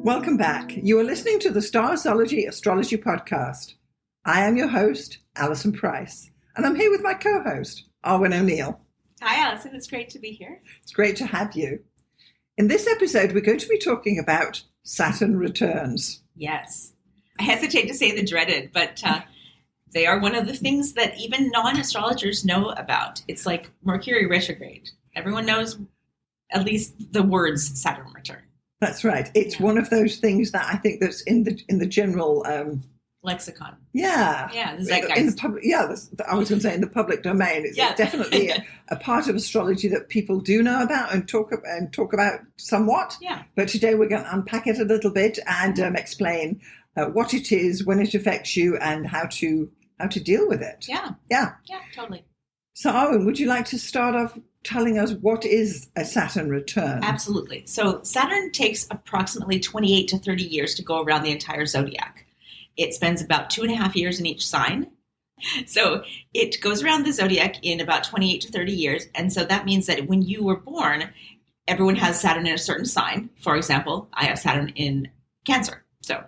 Welcome back. You are listening to the Starzology Astrology podcast. I am your host, Alison Price, and I'm here with my co-host, Arwynne O'Neill. Hi, Alison. It's great to be here. It's great to have you. In this episode, we're going to be talking about Saturn Returns. Yes. I hesitate to say the dreaded, but they are one of the things that even non-astrologers know about. It's like Mercury retrograde. Everyone knows at least the words Saturn Return. That's right. It's one of those things that I think that's in the general lexicon. Yeah. Yeah, the zeitgeist. In the public, I was going to say in the public domain. It's definitely a part of astrology that people do know about and talk about somewhat. Yeah. But today we're going to unpack it a little bit and explain what it is, when it affects you, and how to deal with it. Yeah. Yeah. Yeah, totally. So, Arwynne, would you like to start off telling us what is a Saturn return? Absolutely. So Saturn takes approximately 28 to 30 years to go around the entire zodiac. It spends about 2.5 years in each sign. So it goes around the zodiac in about 28 to 30 years. And so that means that when you were born, everyone has Saturn in a certain sign. For example, I have Saturn in Cancer. So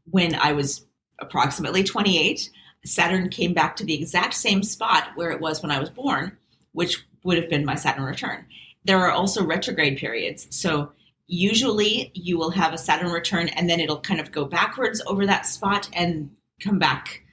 when I was approximately 28, Saturn came back to the exact same spot where it was when I was born, which would have been my Saturn return. There are also retrograde periods. So usually you will have a Saturn return and then it'll kind of go backwards over that spot and come back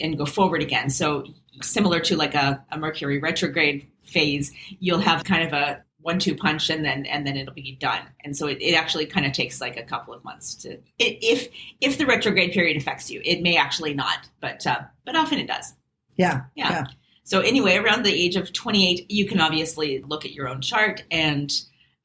and go forward again. So similar to like a Mercury retrograde phase, you'll have kind of a 1-2 punch and then it'll be done. And so it actually kind of takes like a couple of months to, if the retrograde period affects you. It may actually not, but often it does. Yeah. So anyway, around the age of 28, you can obviously look at your own chart and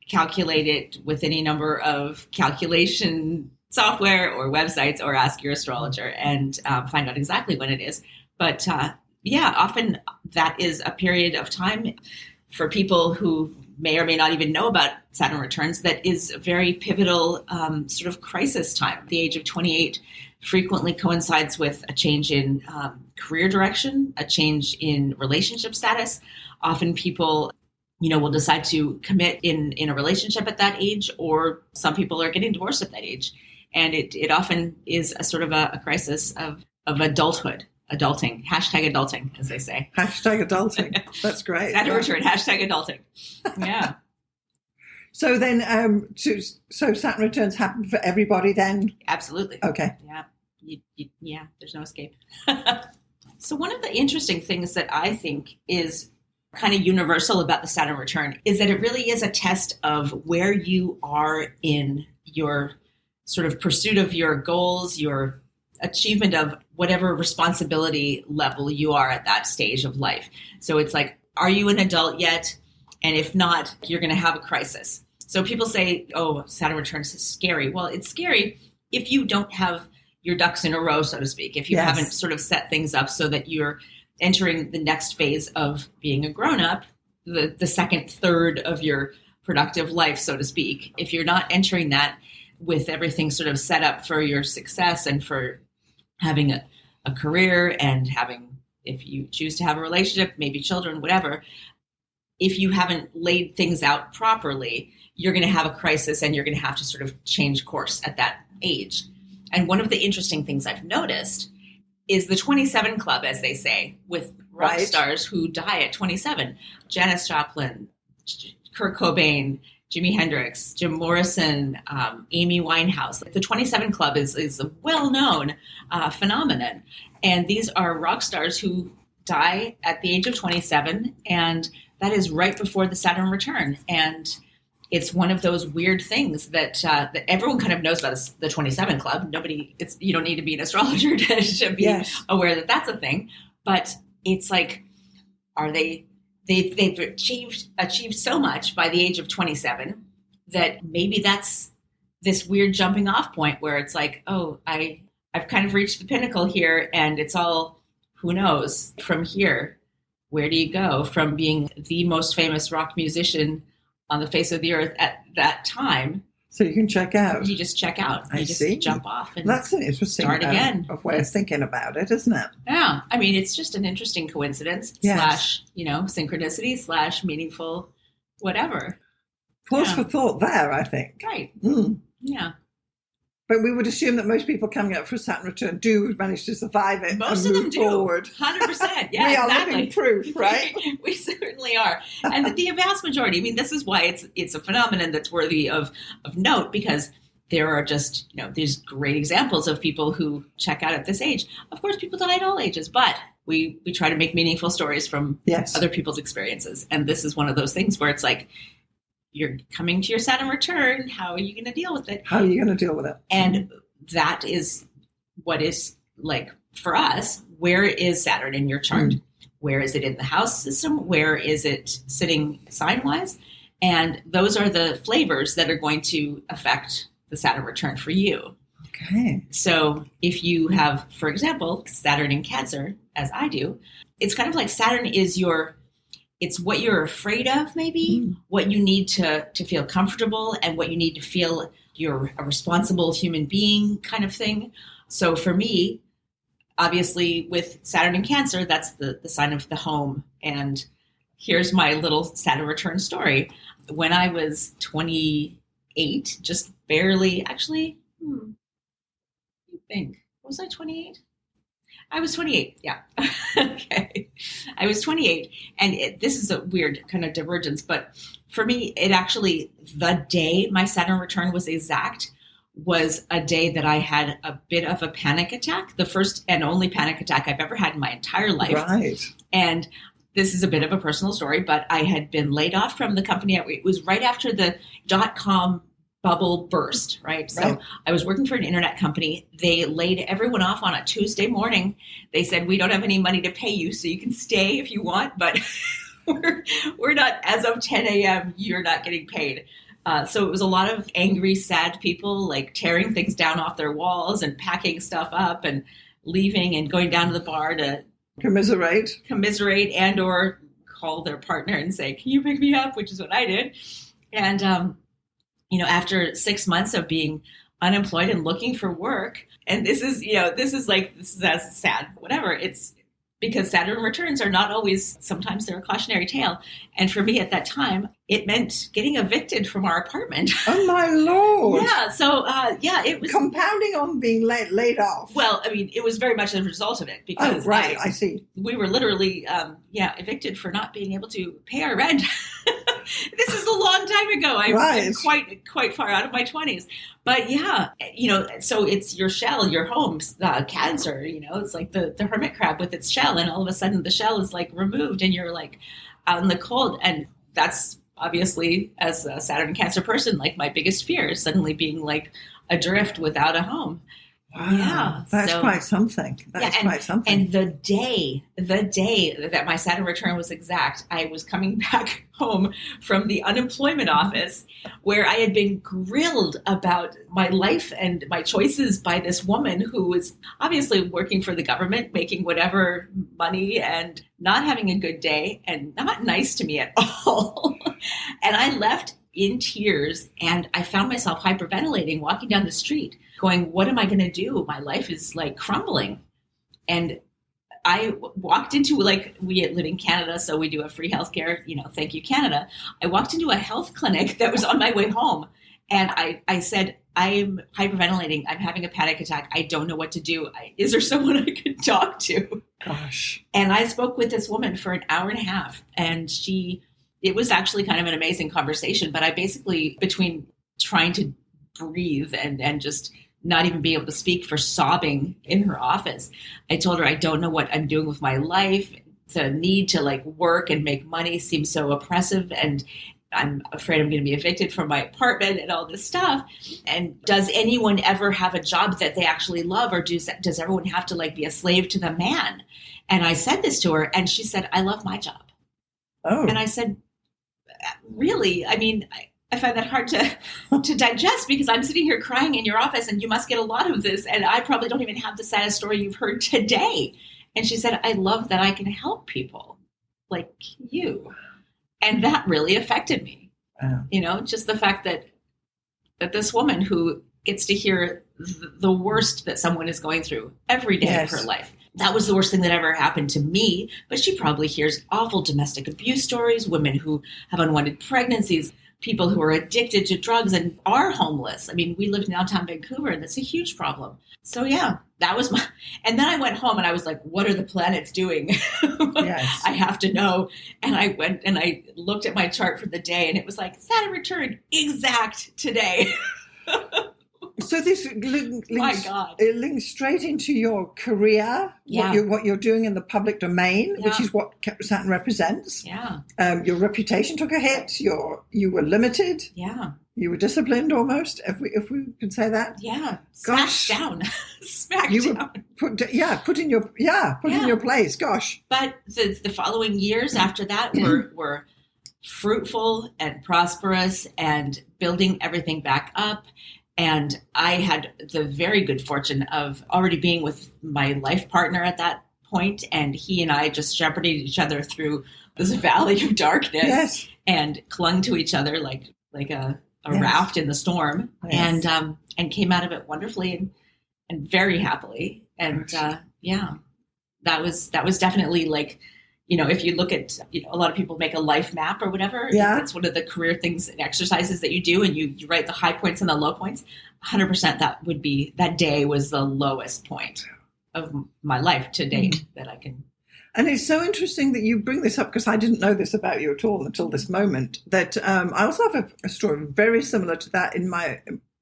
calculate it with any number of calculation software or websites, or ask your astrologer and find out exactly when it is. But often that is a period of time for people who may or may not even know about Saturn returns that is a very pivotal sort of crisis time. The age of 28 frequently coincides with a change in career direction, a change in relationship status. Often people, will decide to commit in a relationship at that age, or some people are getting divorced at that age. And it often is a sort of a crisis of adulthood, adulting, #adulting, as they say. #adulting. That's great. Saturn return, #adulting. Yeah. So then, so Saturn returns happen for everybody then? Absolutely. Okay. Yeah. There's no escape. So one of the interesting things that I think is kind of universal about the Saturn return is that it really is a test of where you are in your sort of pursuit of your goals, your achievement of whatever responsibility level you are at that stage of life. So it's like, are you an adult yet? And if not, you're going to have a crisis. So people say, oh, Saturn returns is scary. Well, it's scary if you don't have your ducks in a row, so to speak, if you haven't sort of set things up so that you're entering the next phase of being a grown-up, the second third of your productive life, so to speak. If you're not entering that with everything sort of set up for your success and for having a career and having, if you choose to have a relationship, maybe children, whatever, if you haven't laid things out properly, you're going to have a crisis and you're going to have to sort of change course at that age. And one of the interesting things I've noticed is the 27 Club, as they say, with rock stars who die at 27. Janis Joplin, Kurt Cobain, Jimi Hendrix, Jim Morrison, Amy Winehouse. The 27 Club is a well-known phenomenon. And these are rock stars who die at the age of 27, and that is right before the Saturn return. And it's one of those weird things that everyone kind of knows about, the 27 Club. You don't need to be an astrologer to be aware that that's a thing. But it's like, they've achieved so much by the age of 27 that maybe that's this weird jumping off point where it's like, oh, I've kind of reached the pinnacle here, and it's all, who knows, from here, where do you go from being the most famous rock musician on the face of the earth at that time? So you can check out. You just check out. You just jump off and that's an interesting start again. Of way of thinking about it, isn't it? Yeah. I mean, it's just an interesting coincidence / synchronicity / meaningful whatever. Pause for thought there, I think. Right. Mm. Yeah. But we would assume that most people coming up for a Saturn return do manage to survive it. Most and of move them do. forward. 100%. Yeah, we are exactly. living proof, right? We certainly are. And the vast majority, I mean, this is why it's a phenomenon that's worthy of note, because there are just, these great examples of people who check out at this age. Of course, people die at all ages, but we try to make meaningful stories from other people's experiences. And this is one of those things where it's like, you're coming to your Saturn return. How are you going to deal with it? How are you going to deal with it? And that is what is like for us. Where is Saturn in your chart? Where is it in the house system? Where is it sitting sign-wise? And those are the flavors that are going to affect the Saturn return for you. Okay. So if you have, for example, Saturn in Cancer, as I do, it's kind of like Saturn is it's what you're afraid of, maybe, what you need to feel comfortable and what you need to feel you're a responsible human being kind of thing. So for me, obviously with Saturn in Cancer, that's the sign of the home. And here's my little Saturn return story. When I was 28, just barely, actually, was I 28? I was 28. Yeah. Okay. I was 28. And this is a weird kind of divergence, but for me, it actually, the day my Saturn return was exact was a day that I had a bit of a panic attack, the first and only panic attack I've ever had in my entire life. Right. And this is a bit of a personal story, but I had been laid off from the company. It was right after the .com bubble burst, right? So I was working for an internet company. They laid everyone off on a Tuesday morning. They said, we don't have any money to pay you, so you can stay if you want, but we're not, as of 10 a.m., you're not getting paid. So it was a lot of angry, sad people, like tearing things down off their walls and packing stuff up and leaving and going down to the bar to commiserate and or call their partner and say, can you pick me up? Which is what I did. And, after 6 months of being unemployed and looking for work, and this is as sad, whatever. It's because Saturn returns are not always, sometimes they're a cautionary tale. And for me at that time, it meant getting evicted from our apartment. Oh my Lord. Yeah. So, it was compounding on being laid off. Well, I mean, it was very much a result of it because I see. We were literally, evicted for not being able to pay our rent. This is a long time ago. I'm quite far out of my 20s. But so it's your shell, your home, Cancer, it's like the hermit crab with its shell. And all of a sudden the shell is like removed and you're like out in the cold. And that's obviously, as a Saturn and Cancer person, like my biggest fear is suddenly being like adrift without a home. Wow, yeah, that's quite something. Quite something. And the day that my Saturn return was exact, I was coming back home from the unemployment office where I had been grilled about my life and my choices by this woman who was obviously working for the government, making whatever money and not having a good day and not nice to me at all. And I left in tears and I found myself hyperventilating, walking down the street going, what am I going to do? My life is like crumbling. And I walked into, we live in Canada, so we do a free healthcare, thank you, Canada. I walked into a health clinic that was on my way home. And I said, I'm hyperventilating. I'm having a panic attack. I don't know what to do. Is there someone I could talk to? Gosh. And I spoke with this woman for an hour and a half. And it was actually kind of an amazing conversation. But I basically, between trying to breathe and just not even be able to speak for sobbing in her office, I told her, I don't know what I'm doing with my life. The need to work and make money seems so oppressive. And I'm afraid I'm going to be evicted from my apartment and all this stuff. And does anyone ever have a job that they actually love? Or does everyone have to be a slave to the man? And I said this to her and she said, I love my job. Oh. And I said, really? I mean, I find that hard to digest because I'm sitting here crying in your office and you must get a lot of this. And I probably don't even have the saddest story you've heard today. And she said, I love that I can help people like you. And that really affected me. Wow. Just the fact that this woman who gets to hear the worst that someone is going through every day of her life. That was the worst thing that ever happened to me. But she probably hears awful domestic abuse stories, women who have unwanted pregnancies, people who are addicted to drugs and are homeless. I mean, we live in downtown Vancouver, and that's a huge problem. So yeah, that was my, and then I went home and I was like, what are the planets doing? Yes. I have to know. And I went and I looked at my chart for the day, and it was like Saturn return exact today. So this My God. It links straight into your career, Yeah. what you're doing in the public domain, Yeah. which is what Saturn represents. Yeah. Your reputation took a hit. You were limited. Yeah. You were disciplined almost, if we can say that. Yeah. Gosh. Smashed down. Smacked You down. were put in your place. Gosh. But the following years after that were fruitful and prosperous and building everything back up. And I had the very good fortune of already being with my life partner at that point, and he and I just shepherded each other through this valley of darkness. Yes. And clung to each other like a Yes. raft in the storm, Yes. and came out of it wonderfully and very happily. And that was definitely like, if you look at, a lot of people make a life map or whatever. Yeah. It's one of the career things and exercises that you do, and you write the high points and the low points. 100% that day was the lowest point of my life to date that I can. And it's so interesting that you bring this up, because I didn't know this about you at all until this moment, that I also have a story very similar to that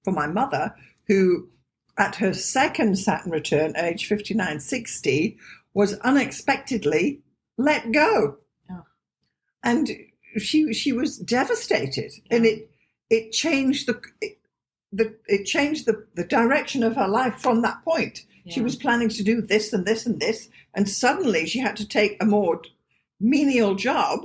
for my mother, who at her second Saturn return, age 59, 60, was unexpectedly let go. Oh. And she was devastated. Yeah. And it changed it changed the direction of her life from that point. Yeah. She was planning to do this and this and this, and suddenly she had to take a more menial job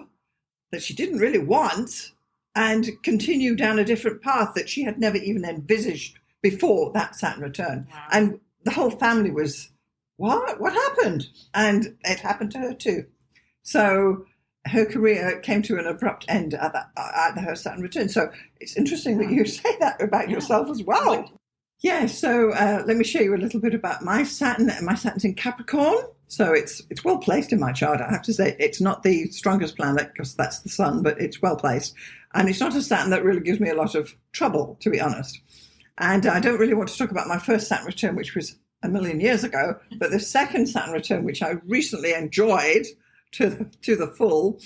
that she didn't really want and continue down a different path that she had never even envisaged before that Saturn return. Wow. And the whole family was, what happened? And it happened to her too. So her career came to an abrupt end at her Saturn return. So it's interesting that you say that about yourself as well. Yeah, so let me show you a little bit about my Saturn. My Saturn's in Capricorn, so it's well placed in my chart. I have to say, it's not the strongest planet because that's the sun, but it's well placed. And it's not a Saturn that really gives me a lot of trouble, to be honest. And I don't really want to talk about my first Saturn return, which was a million years ago, but the second Saturn return, which I recently enjoyed to the full,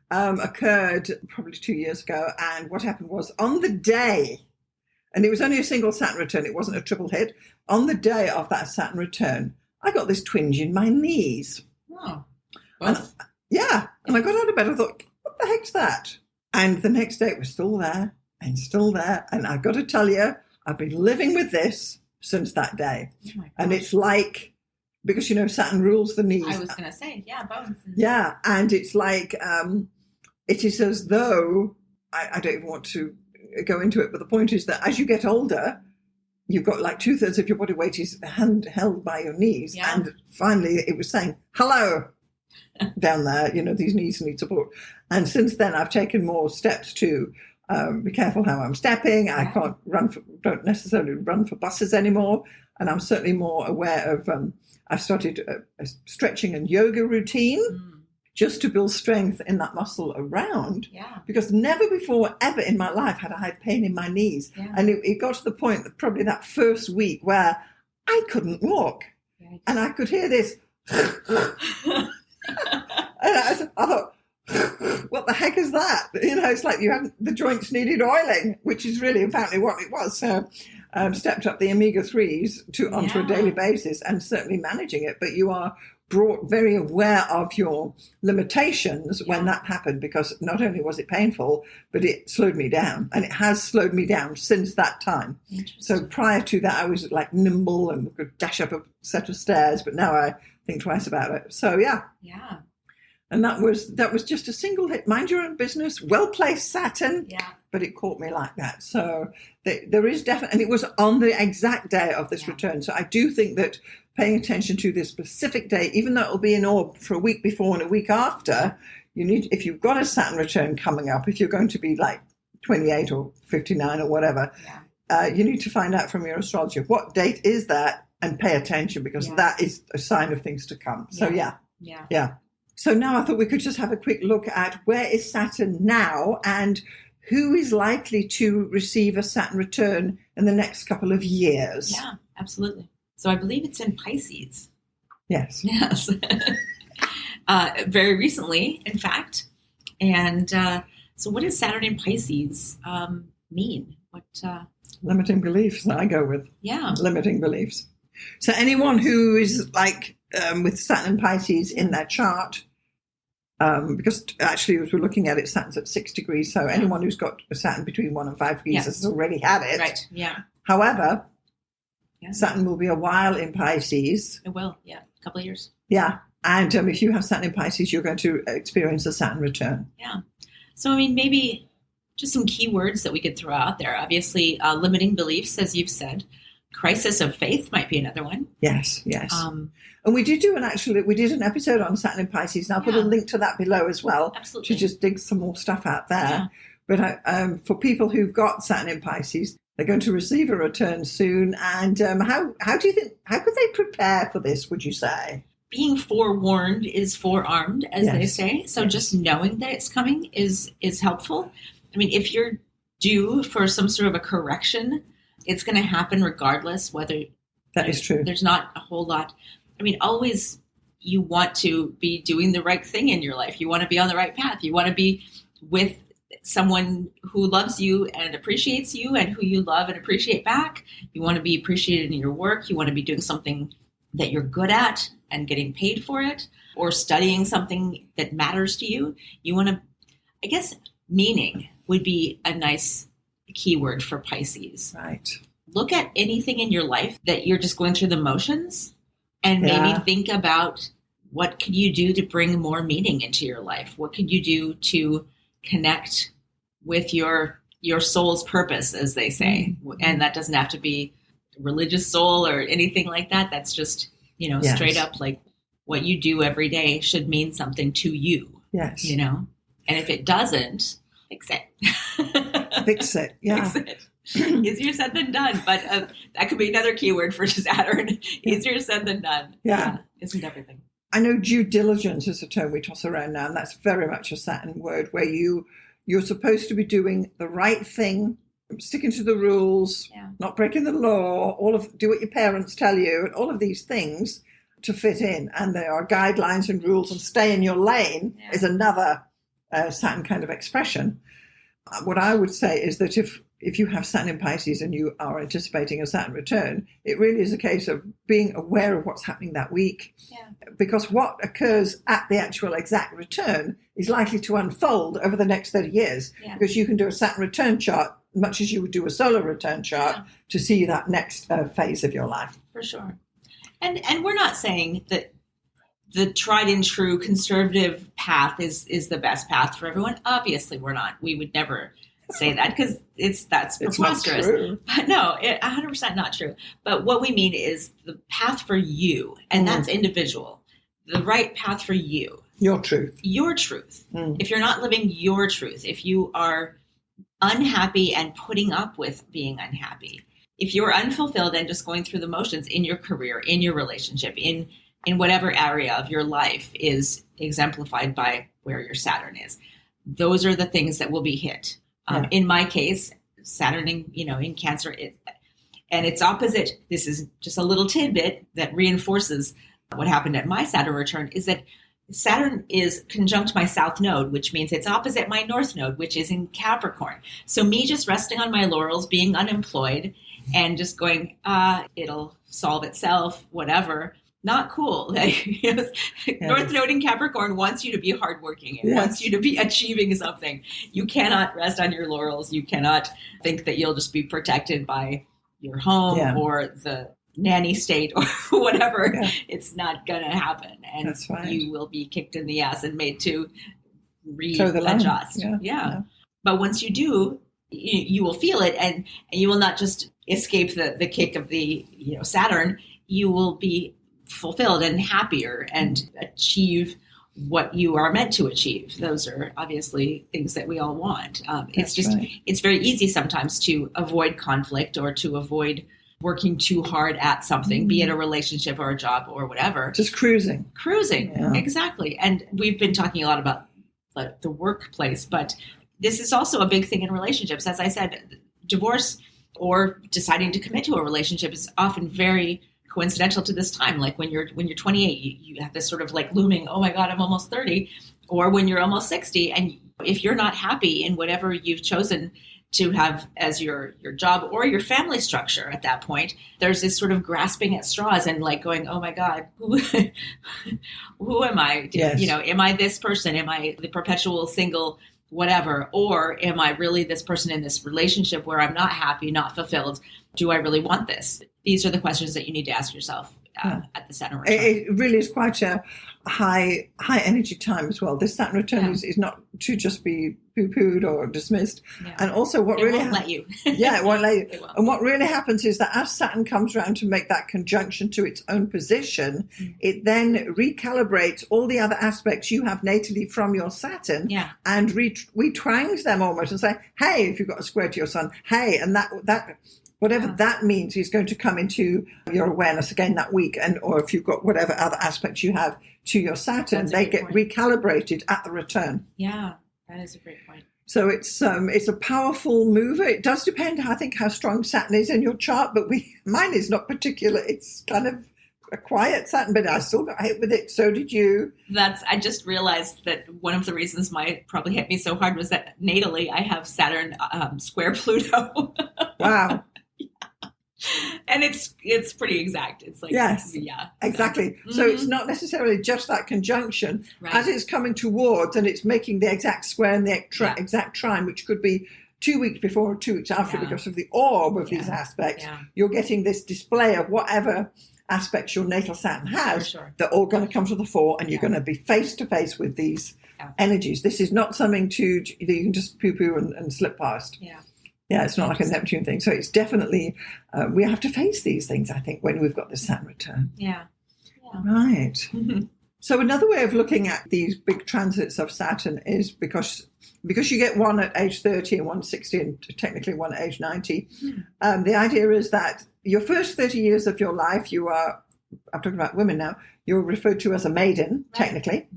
occurred probably 2 years ago. And what happened was, on the day, and it was only a single Saturn return, it wasn't a triple hit, on the day of that Saturn return, I got this twinge in my knees. Oh. And I got out of bed, I thought, what the heck's that? And the next day it was still there, and I've got to tell you, I've been living with this since that day. Oh, and it's like, because Saturn rules the knees. I was going to say, bones. Yeah, and it's like, it is as though, I don't even want to go into it, but the point is that as you get older, you've got like 2/3 of your body weight is held by your knees. Yeah. And finally it was saying, hello, down there, these knees need support. And since then I've taken more steps to be careful how I'm stepping. Yeah. I don't necessarily run for buses anymore. And I'm certainly more aware of, I've started a stretching and yoga routine. Just to build strength in that muscle around. Yeah. Because never before, ever in my life had I had pain in my knees. Yeah. And it got to the point that probably that first week where I couldn't walk. Right. And I could hear this. And I thought, what the heck is that? It's like the joints needed oiling, which is really apparently what it was. So stepped up the omega-3s onto a daily basis and certainly managing it. But you are brought very aware of your limitations when that happened, because not only was it painful, but it slowed me down, and it has slowed me down since that time. So prior to that, I was like nimble and could dash up a set of stairs, but now I think twice about it. So yeah. And that was just a single hit. Mind your own business, well-placed Saturn, but it caught me like that. So there is definitely, and it was on the exact day of this return. So I do think that paying attention to this specific day, even though it will be in orb for a week before and a week after, if you've got a Saturn return coming up, if you're going to be like 28 or 59 or whatever, you need to find out from your astrologer, what date is that, and pay attention, because that is a sign of things to come. So yeah. So now I thought we could just have a quick look at where is Saturn now and who is likely to receive a Saturn return in the next couple of years. Yeah, absolutely. So I believe it's in Pisces. Yes. Yes. Very recently, in fact. And so what does Saturn in Pisces mean? What? Limiting beliefs that I go with. Yeah. Limiting beliefs. So anyone who is like with Saturn in Pisces in their chart, because actually as we're looking at it, Saturn's at 6 degrees. So anyone who's got a Saturn between 1 and 5 degrees has already had it. Right. Yeah. However, Saturn will be a while in Pisces. It will. Yeah. A couple of years. Yeah. And if you have Saturn in Pisces, you're going to experience a Saturn return. Yeah. So, I mean, maybe just some key words that we could throw out there. Obviously, limiting beliefs, as you've said. Crisis of faith might be another one. Yes, yes. And we did an episode on Saturn in Pisces, and I'll put a link to that below as well. Absolutely. To just dig some more stuff out there. Yeah. But for people who've got Saturn in Pisces, they're going to receive a return soon. And how do you think? How could they prepare for this? Would you say? Being forewarned is forearmed, as they say. So just knowing that it's coming is helpful. I mean, if you're due for some sort of a correction, it's going to happen regardless. Whether that is true, there's not a whole lot. I mean, always you want to be doing the right thing in your life. You want to be on the right path. You want to be with someone who loves you and appreciates you and who you love and appreciate back. You want to be appreciated in your work. You want to be doing something that you're good at and getting paid for it, or studying something that matters to you. You want to, I guess, meaning would be a nice keyword for Pisces. Right. Look at anything in your life that you're just going through the motions, and maybe think about what could you do to bring more meaning into your life? What could you do to connect with your soul's purpose, as they say? Mm-hmm. And that doesn't have to be religious soul or anything like that. That's just, straight up like what you do every day should mean something to you. Yes. And if it doesn't, fix it. Fix it. Yeah. Fix it. Easier said than done, but that could be another keyword for Saturn. Easier said than done. Yeah. Isn't everything. I know due diligence is a term we toss around now, and that's very much a Saturn word, where you're supposed to be doing the right thing, sticking to the rules, not breaking the law, do what your parents tell you, and all of these things to fit in. And there are guidelines and rules, and stay in your lane is another Saturn kind of expression. What I would say is that if you have Saturn in Pisces and you are anticipating a Saturn return, it really is a case of being aware of what's happening that week. Yeah. Because what occurs at the actual exact return is likely to unfold over the next 30 years. Yeah. Because you can do a Saturn return chart much as you would do a solar return chart to see that next phase of your life. For sure. And we're not saying that the tried and true conservative path is the best path for everyone. Obviously, we're not. We would never say that because that's preposterous. But no, 100% not true. But what we mean is the path for you, and that's individual. The right path for you. Your truth. Your truth. If you're not living your truth, if you are unhappy and putting up with being unhappy, if you're unfulfilled and just going through the motions in your career, in your relationship, in whatever area of your life is exemplified by where your Saturn is, those are the things that will be hit. In my case, Saturn in Cancer, and its opposite, this is just a little tidbit that reinforces what happened at my Saturn return, is that Saturn is conjunct my South Node, which means it's opposite my North Node, which is in Capricorn. So me just resting on my laurels, being unemployed, and just going, it'll solve itself, whatever. Not cool. North Node in Capricorn wants you to be hardworking. It wants you to be achieving something. You cannot rest on your laurels. You cannot think that you'll just be protected by your home or the nanny state or whatever. Yeah. It's not going to happen. And you will be kicked in the ass and made to readjust. Yeah. But once you do, you will feel it, and you will not just escape the kick of the Saturn. You will be fulfilled and happier and achieve what you are meant to achieve. Those are obviously things that we all want. It's very easy sometimes to avoid conflict or to avoid working too hard at something, be it a relationship or a job or whatever. Just cruising. Exactly. And we've been talking a lot about the workplace, but this is also a big thing in relationships. As I said, divorce or deciding to commit to a relationship is often very coincidental to this time. Like when you're 28, you have this sort of like looming, oh my God, I'm almost 30, or when you're almost 60. And if you're not happy in whatever you've chosen to have as your job or your family structure at that point, there's this sort of grasping at straws and like going, oh my God, who am I? Yes. Am I this person? Am I the perpetual single whatever? Or am I really this person in this relationship where I'm not happy, not fulfilled? Do I really want this? These are the questions that you need to ask yourself at the Saturn Return. It really is quite a high energy time as well. This Saturn Return is not to just be poo-pooed or dismissed. Yeah. And also what it really won't let you. Yeah, it won't let you. It won't. And what really happens is that as Saturn comes around to make that conjunction to its own position, it then recalibrates all the other aspects you have natally from your Saturn and retwangs them almost and say, hey, if you've got a square to your sun, hey, and that whatever that means is going to come into your awareness again that week, or if you've got whatever other aspects you have to your Saturn, they get recalibrated at the return. Yeah, that is a great point. So it's a powerful mover. It does depend, I think, how strong Saturn is in your chart, but mine is not particular. It's kind of a quiet Saturn, but I still got hit with it. So did you. I just realized that one of the reasons mine probably hit me so hard was that natally I have Saturn square Pluto. Wow. And it's pretty exact. It's like, yes, exactly. So it's not necessarily just that conjunction as it's coming towards and it's making the exact square and the exact trine, which could be 2 weeks before or 2 weeks after because of the orb of these aspects. Yeah. You're getting this display of whatever aspects your natal Saturn has. They're all going to come to the fore and you're going to be face to face with these energies. This is not something you can just poo-poo and slip past. Yeah, it's not like a Neptune thing. So it's definitely, we have to face these things, I think, when we've got the Saturn return. Yeah. Right. So another way of looking at these big transits of Saturn is because you get one at age 30 and one at 60 and technically one at age 90. The idea is that your first 30 years of your life, I'm talking about women now, you're referred to as a maiden, technically.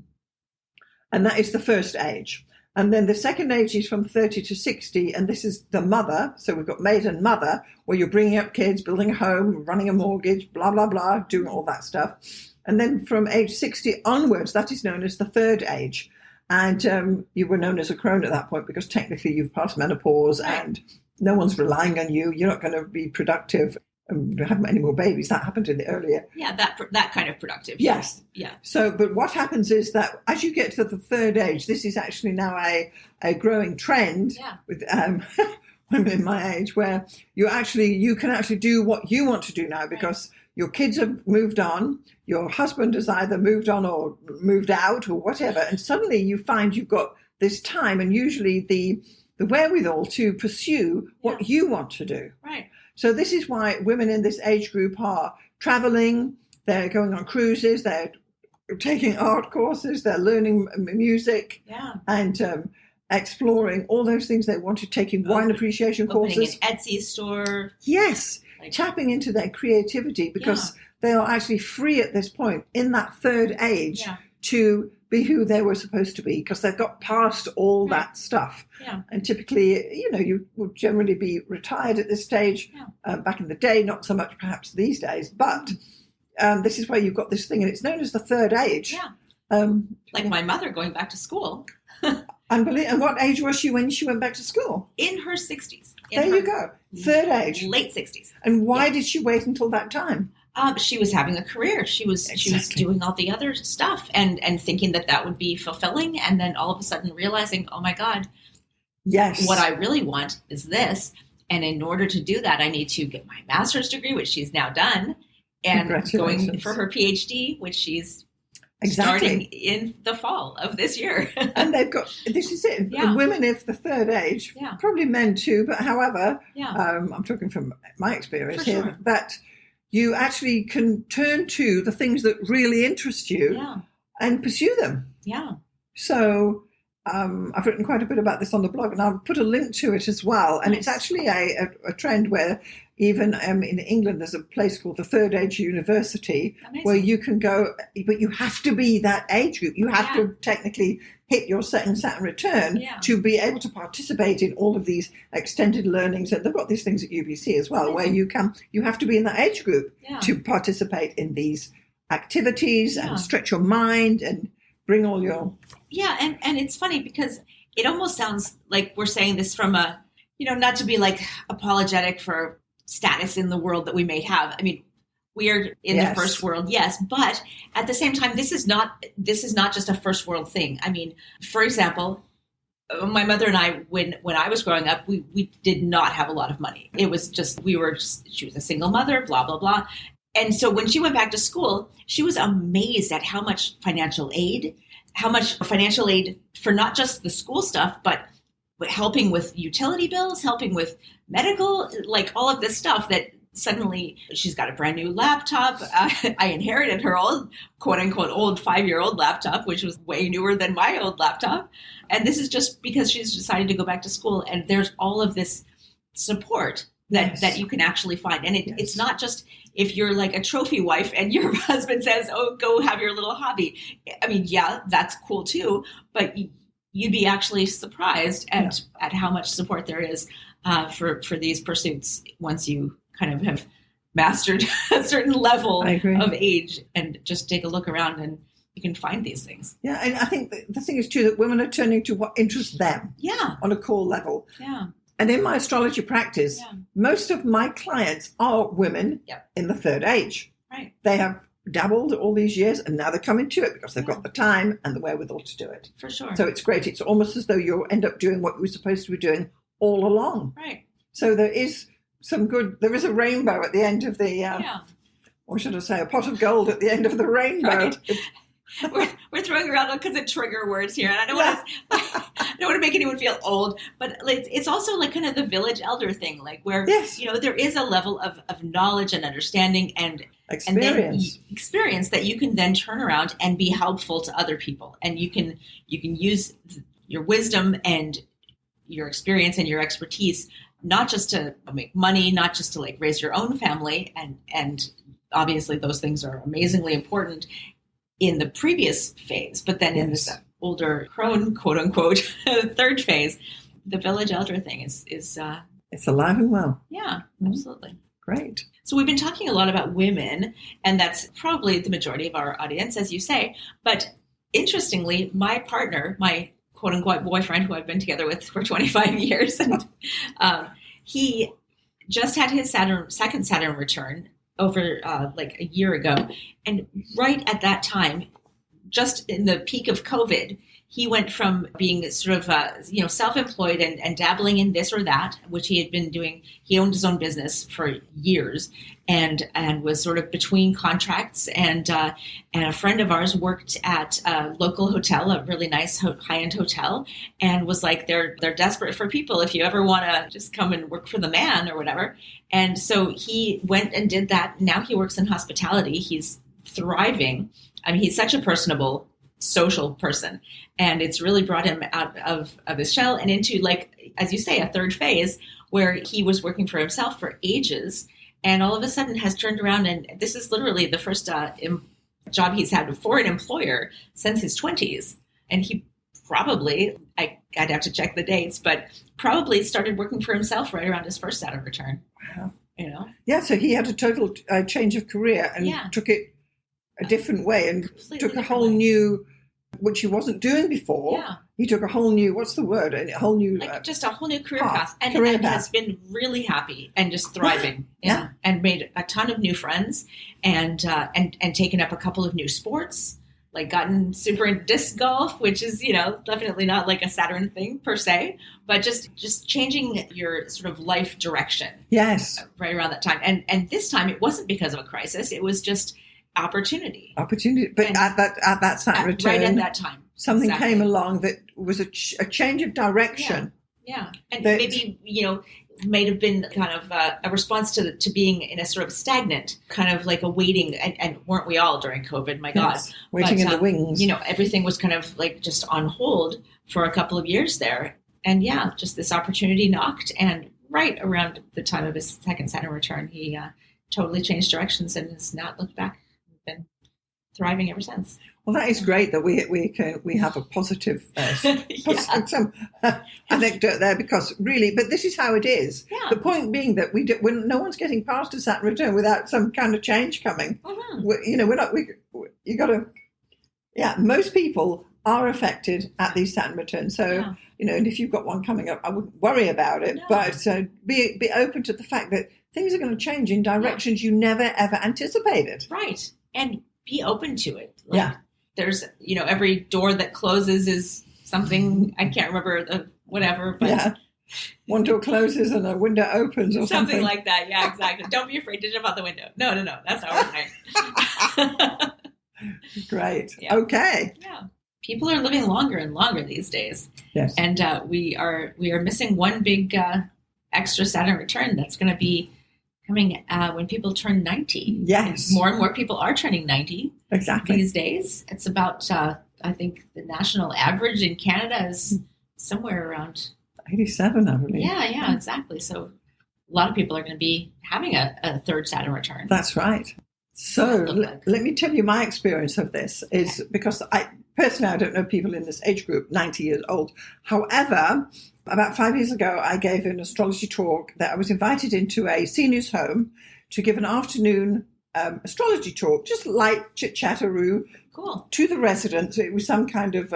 And that is the first age. And then the second age is from 30 to 60, and this is the mother. So we've got maiden mother, where you're bringing up kids, building a home, running a mortgage, blah, blah, blah, doing all that stuff. And then from age 60 onwards, that is known as the third age. And you were known as a crone at that point because technically you've passed menopause and no one's relying on you. You're not going to be productive and have any more babies. That happened in the earlier. Yeah, that kind of productive. Yes. Yeah. So, but what happens is that as you get to the third age, this is actually now a growing trend with women in my age, where you can actually do what you want to do now because your kids have moved on, your husband has either moved on or moved out or whatever, and suddenly you find you've got this time and usually the wherewithal to pursue what you want to do. Right. So this is why women in this age group are traveling, they're going on cruises, they're taking art courses, they're learning music and exploring all those things they want to take in wine appreciation courses. Opening an Etsy store. Yes, tapping into their creativity because they are actually free at this point in that third age to be who they were supposed to be because they've got past all that stuff. Yeah. And typically, you would generally be retired at this stage. Back in the day, not so much perhaps these days, but this is where you've got this thing, and it's known as the third age. Yeah. Like my mother going back to school. And what age was she when she went back to school? In her 60s. There you go. Third age. Late 60s. And why did she wait until that time? She was having a career. She was doing all the other stuff and thinking that would be fulfilling. And then all of a sudden realizing, oh my God, what I really want is this. And in order to do that, I need to get my master's degree, which she's now done, and going for her PhD, which she's starting in the fall of this year. And this is it. Yeah. Women of the third age, probably men too, but however, I'm talking from my experience here, that you actually can turn to the things that really interest you and pursue them. Yeah. So I've written quite a bit about this on the blog, and I'll put a link to it as well. And it's actually a trend where even in England, there's a place called the Third Age University where you can go, but you have to be that age group. You have to technically hit your second Saturn return to be able to participate in all of these extended learnings. And they've got these things at UBC as well, where you have to be in that age group to participate in these activities and stretch your mind and bring all your... Yeah, and it's funny because it almost sounds like we're saying this from a, not to be like apologetic for status in the world that we may have. I mean, we are in the first world, yes, but at the same time, this is not just a first world thing. I mean, for example, my mother and I, when I was growing up, we did not have a lot of money. It was just, she was a single mother, blah, blah, blah. And so when she went back to school, she was amazed at how much financial aid for not just the school stuff, but helping with utility bills, helping with medical, like all of this stuff that suddenly she's got a brand new laptop. I inherited her old, quote unquote, old 5-year-old laptop, which was way newer than my old laptop. And this is just because she's decided to go back to school. And there's all of this support that you can actually find. And it's not just if you're like a trophy wife and your husband says, oh, go have your little hobby. I mean, yeah, that's cool too. But you'd be actually surprised at how much support there is for these pursuits once you kind of have mastered a certain level of age, and just take a look around and you can find these things. Yeah, and I think the thing is too that women are turning to what interests them on a core level. Yeah. And in my astrology practice, most of my clients are women in the third age. Right. They have dabbled all these years and now they're coming to it because they've got the time and the wherewithal to do it. For sure. So it's great. It's almost as though you'll end up doing what you were supposed to be doing all along. Right. So there is a rainbow at the end of the, or should I say, a pot of gold at the end of the rainbow. Right. We're throwing around because of trigger words here, and I don't want to make anyone feel old, but it's also like kind of the village elder thing, like where there is a level of knowledge and understanding and experience that you can then turn around and be helpful to other people, and you can use your wisdom and your experience and your expertise not just to make money, not just to like raise your own family, and obviously those things are amazingly important in the previous phase, but then in this older crone, quote unquote, third phase, the village elder thing is it's alive and well. Yeah, absolutely. Great. So we've been talking a lot about women, and that's probably the majority of our audience, as you say. But interestingly, my partner, my quote unquote boyfriend, who I've been together with for 25 years, and he just had his second Saturn return over like a year ago. And right at that time, just in the peak of COVID, he went from being sort of, self-employed and dabbling in this or that, which he had been doing. He owned his own business for years and was sort of between contracts. And a friend of ours worked at a local hotel, a really nice high-end hotel, and was like, they're desperate for people if you ever want to just come and work for the man or whatever. And so he went and did that. Now he works in hospitality. He's thriving. I mean, he's such a personable, social person, and it's really brought him out of his shell and into, like, as you say, a third phase where he was working for himself for ages, and all of a sudden has turned around, and this is literally the first job he's had for an employer since his 20s, and he probably, I'd have to check the dates, but probably started working for himself right around his first Saturn return. Wow. Yeah, so he had a total change of career and took it a different way and took a whole new, which he wasn't doing before. Yeah. He took a whole new, what's the word? A whole new... just a whole new career path. And has been really happy and just thriving. And made a ton of new friends and taken up a couple of new sports, like gotten super into disc golf, which is, definitely not like a Saturn thing per se, but just changing your sort of life direction. Yes. Right around that time. And this time it wasn't because of a crisis. It was just opportunity, but and at that Saturn return, right at that time, something came along that was a change of direction. And maybe may have been kind of a response to being in a sort of stagnant, kind of like a waiting, and weren't we all during COVID? My God, waiting in the wings. Everything was kind of like just on hold for a couple of years there, and just this opportunity knocked, and right around the time of his second Saturn return, he totally changed directions and has not looked back. Been thriving ever since. Well, that is great that we have a positive anecdote there, because really, but this is how it is. Yeah. The point being that when no one's getting past a Saturn return without some kind of change coming. Most people are affected at these Saturn returns. So, and if you've got one coming up, I wouldn't worry about it, but be open to the fact that things are going to change in directions you never, ever anticipated. Right. And be open to it. There's, every door that closes is something, I can't remember the whatever, but one door closes and a window opens or something. Something like that. Yeah, exactly. Don't be afraid to jump out the window. No. That's not what we're saying. Great. Yeah. Okay. Yeah. People are living longer and longer these days. Yes. And we are missing one big extra Saturn return that's going to be coming when people turn 90. Yes. And more people are turning 90 exactly these days. It's about, I think the national average in Canada is somewhere around 87, I believe. Yeah, exactly. So a lot of people are going to be having a third Saturn return. That's right. So let me tell you my experience of this is because I don't know people in this age group, 90 years old. However, about 5 years ago, I gave an astrology talk that I was invited into a senior's home to give an afternoon astrology talk, just light chit-chatteroo to the residents. It was some kind of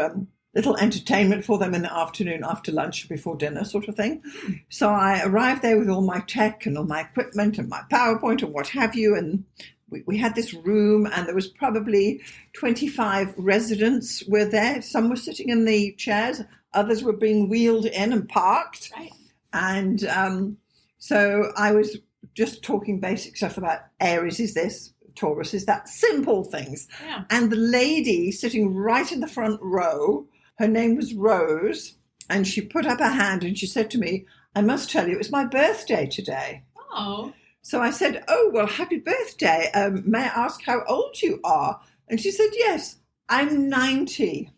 little entertainment for them in the afternoon after lunch, before dinner sort of thing. So I arrived there with all my tech and all my equipment and my PowerPoint and what have you, and we had this room, and there was probably 25 residents were there. Some were sitting in the chairs, others were being wheeled in and parked. Right. And so I was just talking basic stuff about Aries is this, Taurus is that, simple things. Yeah. And the lady sitting right in the front row, her name was Rose, and she put up her hand and she said to me, "I must tell you, it's my birthday today." Oh. So I said, "Oh, well, happy birthday. May I ask how old you are?" And she said, "Yes, I'm 90.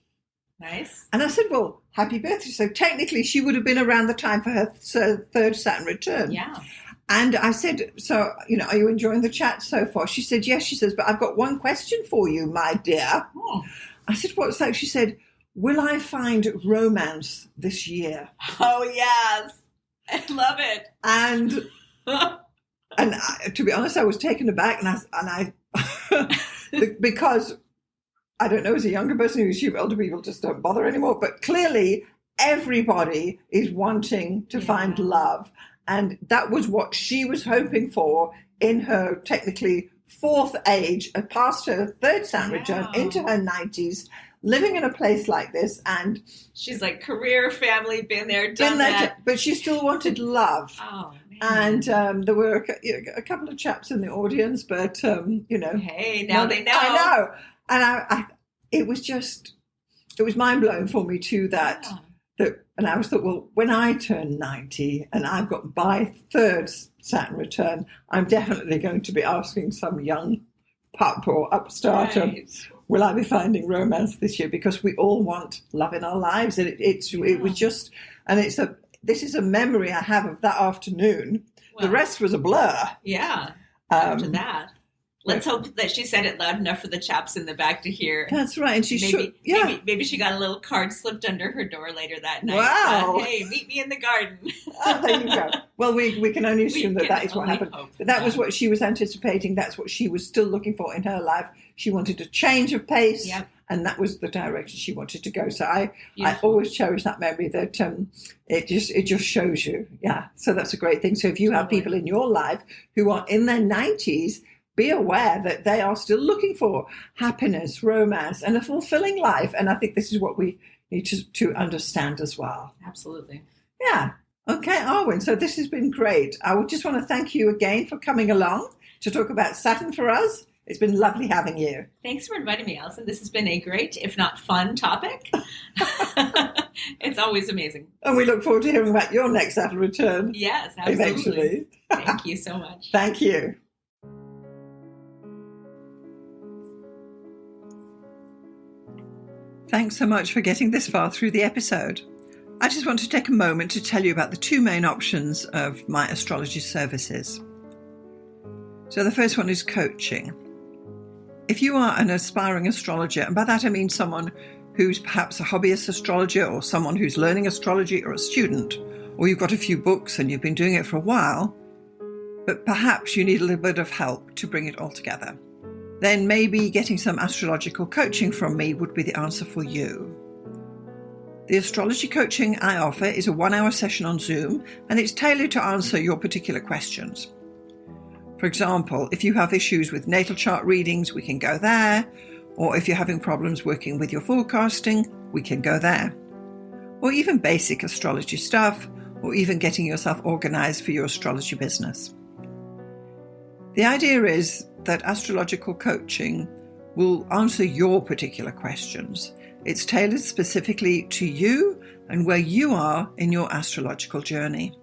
Nice. And I said, "Well, happy birthday." So technically she would have been around the time for her third Saturn return. Yeah. And I said, "So, are you enjoying the chat so far?" She said, "Yes." She says, "But I've got one question for you, my dear." Oh. I said, "What's that?" She said, "Will I find romance this year?" Oh, yes. I love it. And to be honest, I was taken aback, and I because I don't know, as a younger person who assume older people just don't bother anymore, but clearly everybody is wanting to find love, and that was what she was hoping for in her technically fourth age, past her third Saturn return, into her 90s, living in a place like this. And she's like, career, family, been there, done that. But she still wanted love. Oh, man. And there were a couple of chaps in the audience, but, Hey, now they know. I know. And it was mind-blowing for me too, that and I was thought, well, when I turn 90 and I've got my third Saturn return, I'm definitely going to be asking some young pup or upstart, will I be finding romance this year? Because we all want love in our lives. And it was just, and this is a memory I have of that afternoon. Well, the rest was a blur. Yeah. After that. Let's hope that she said it loud enough for the chaps in the back to hear. That's right. And she maybe she got a little card slipped under her door later that night. Wow. Hey, meet me in the garden. Oh, there you go. Well, we can only assume that is what happened. But that was what she was anticipating. That's what she was still looking for in her life. She wanted a change of pace. Yep. And that was the direction she wanted to go. So I always cherish that memory, that it just shows you. Yeah. So that's a great thing. So if you have people in your life who are in their 90s, be aware that they are still looking for happiness, romance, and a fulfilling life. And I think this is what we need to understand as well. Absolutely. Yeah. Okay, Arwynne. So this has been great. I would just want to thank you again for coming along to talk about Saturn for us. It's been lovely having you. Thanks for inviting me, Alison. This has been a great, if not fun, topic. It's always amazing. And we look forward to hearing about your next Saturn return. Yes, absolutely. Eventually. Thank you so much. Thank you. Thanks so much for getting this far through the episode. I just want to take a moment to tell you about the two main options of my astrology services. So the first one is coaching. If you are an aspiring astrologer, and by that I mean someone who's perhaps a hobbyist astrologer or someone who's learning astrology or a student, or you've got a few books and you've been doing it for a while, but perhaps you need a little bit of help to bring it all together, then maybe getting some astrological coaching from me would be the answer for you. The astrology coaching I offer is a 1-hour session on Zoom, and it's tailored to answer your particular questions. For example, if you have issues with natal chart readings, we can go there. Or if you're having problems working with your forecasting, we can go there. Or even basic astrology stuff, or even getting yourself organized for your astrology business. The idea is that astrological coaching will answer your particular questions. It's tailored specifically to you and where you are in your astrological journey.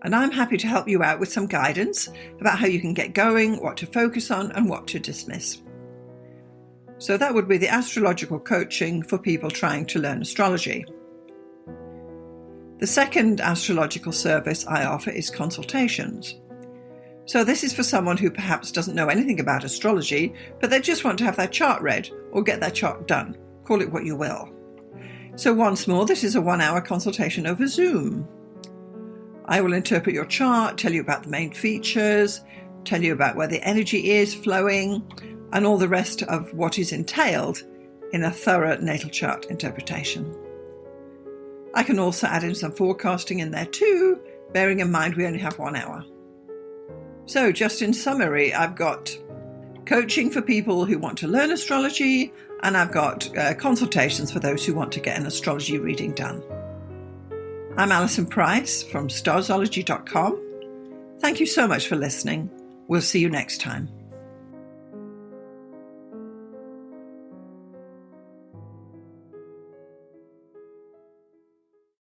And I'm happy to help you out with some guidance about how you can get going, what to focus on, and what to dismiss. So that would be the astrological coaching for people trying to learn astrology. The second astrological service I offer is consultations. So this is for someone who perhaps doesn't know anything about astrology, but they just want to have their chart read or get their chart done. Call it what you will. So once more, this is a 1-hour consultation over Zoom. I will interpret your chart, tell you about the main features, tell you about where the energy is flowing, and all the rest of what is entailed in a thorough natal chart interpretation. I can also add in some forecasting in there too, bearing in mind we only have 1 hour. So just in summary, I've got coaching for people who want to learn astrology, and I've got consultations for those who want to get an astrology reading done. I'm Alison Price from Starzology.com. Thank you so much for listening. We'll see you next time.